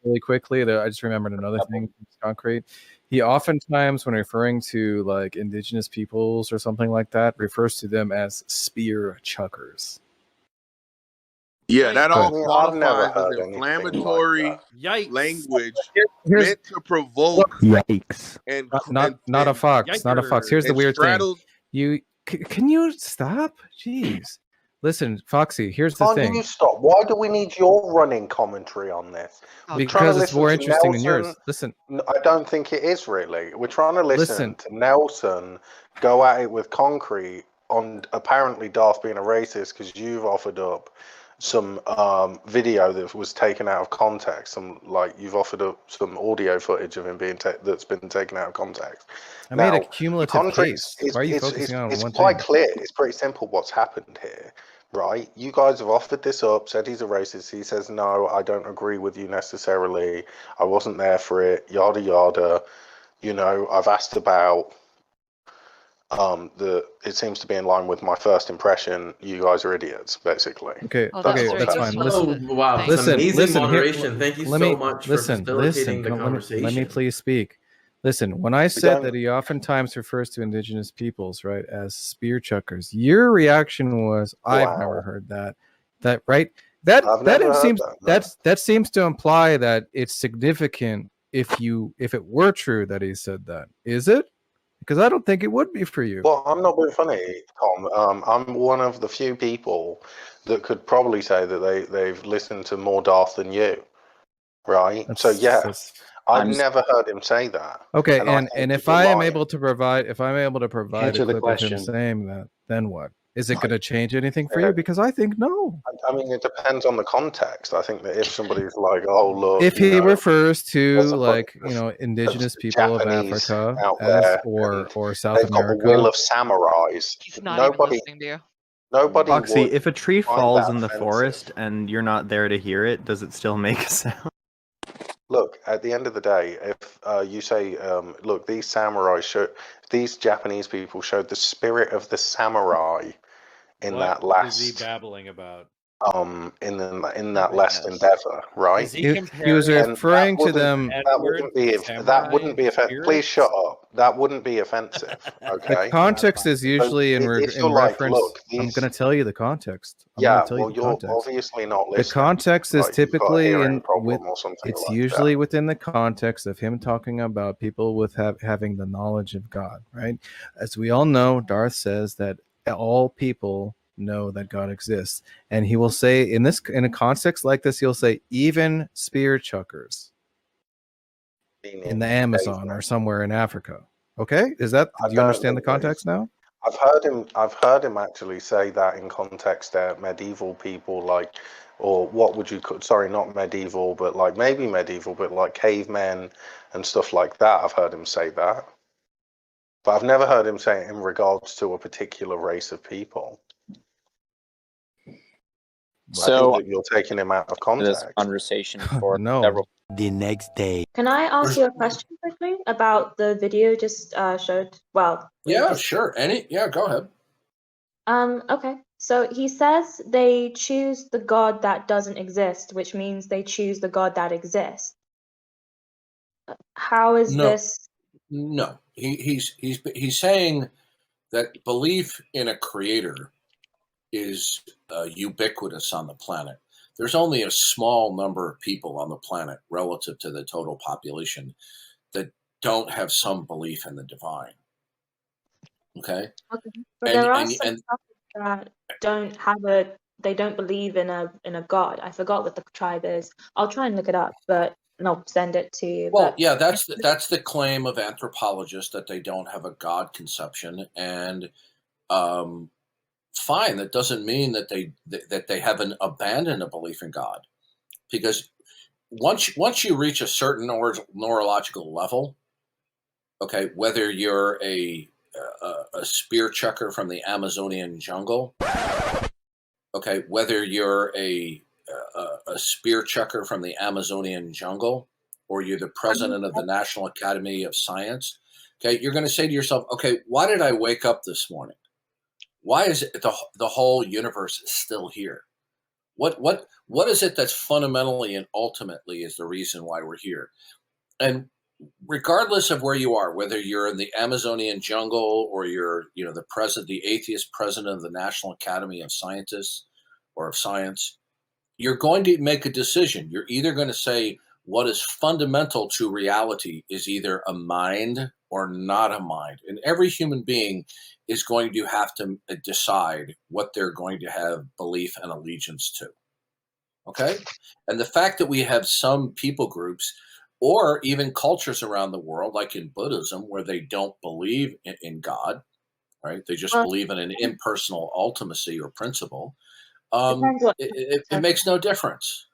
really quickly, that I just remembered another thing that's concrete. He oftentimes, when referring to like indigenous peoples or something like that, refers to them as spear chuckers. Yeah, that all I've never qualifies heard as anything inflammatory Yikes. language Here's meant to provoke Yikes. and not a fox, not a fox. Here's the and weird straddles. thing. Can you stop? Jeez. Listen, Foxy, here's the Can't thing. you stop? Why do we need your running commentary on this? Because it's more interesting than Nelson. yours. Listen. I don't think it is really. We're trying to listen to Nelson go at it with concrete on apparently Darth being a racist because you've offered up some video that was taken out of context. You've offered up some audio footage of him being that's been taken out of context. I made a cumulative case. Why are you focusing on one thing? It's quite clear. It's pretty simple what's happened here, right? You guys have offered this up, said he's a racist. He says, no, I don't agree with you necessarily. I wasn't there for it, yada, yada. You know, I've asked about it seems to be in line with my first impression. You guys are idiots, basically. Okay, that's fine. Listen, wow, listen, moderation. Thank you so much for facilitating the conversation. Let me please speak. Listen, when I said that he oftentimes refers to indigenous peoples, right, as spear chuckers, your reaction was, I've never heard that. That right? That seems to imply that it's significant if it were true that he said that. Is it? Because I don't think it would be for you. Well, I'm not being funny, Tom. I'm one of the few people that could probably say that they've listened to more Darth than you, right? I've never heard him say that. Okay, and if I am able to provide, a clip of him saying that, then what? Is it going to change anything for you? Because I think no. I mean, it depends on the context. I think that if somebody's like, "Oh, look," if he refers to indigenous people Japanese of Africa or South they've America, got the will of samurais. He's not even listening to you. Nobody. Foxy, if a tree falls in the forest and you're not there to hear it, does it still make a sound? Look, at the end of the day, if you say, look, these Japanese people showed the spirit of the samurai in that last. What is he babbling about? In that last endeavor, right? He was referring to them. That wouldn't be offensive. Please shut up. That wouldn't be offensive. Okay. The context is usually in reference. I'm going to tell you the context. You're obviously not listening. The context is typically usually within the context of him talking about people with having the knowledge of God, right? As we all know, Darth says that all people know that God exists, and he will say in a context like this, he'll say even spear chuckers in the Amazon or somewhere in Africa. Okay, do you understand the context now? I've heard him actually say that in context that medieval people or what would you call, sorry, not medieval, but maybe medieval, but like cavemen and stuff like that. I've heard him say that, but I've never heard him say it in regards to a particular race of people. So I think that you're taking him out of context. This conversation for several. The next day. Can I ask you a question quickly about the video just showed? Well, sure. Go ahead. Okay. So he says they choose the God that doesn't exist, which means they choose the God that exists. How is this? No, he's saying that belief in a creator is ubiquitous on the planet. There's only a small number of people on the planet relative to the total population that don't have some belief in the divine. Okay. But there are some that don't have they don't believe in a God. I forgot what the tribe is. I'll try and look it up, and I'll send it to you. Well, that's the claim of anthropologists, that they don't have a God conception, and fine. That doesn't mean that they haven't abandoned a belief in God, because once you reach a certain neurological level, okay, whether you're a spear chucker from the Amazonian jungle, okay, whether you're a spear chucker from the Amazonian jungle, or you're the president of the National Academy of Science, okay, you're going to say to yourself, okay, why did I wake up this morning? Why is it the whole universe is still here? What is it that's fundamentally and ultimately is the reason why we're here? And regardless of where you are, whether you're in the Amazonian jungle or you're, the atheist president of the National Academy of Scientists or of Science, you're going to make a decision. You're either going to say what is fundamental to reality is either a mind or not a mind. And every human being is going to have to decide what they're going to have belief and allegiance to. Okay? And the fact that we have some people groups or even cultures around the world, like in Buddhism, where they don't believe in God, right? They just believe in an impersonal ultimacy or principle. It makes no difference.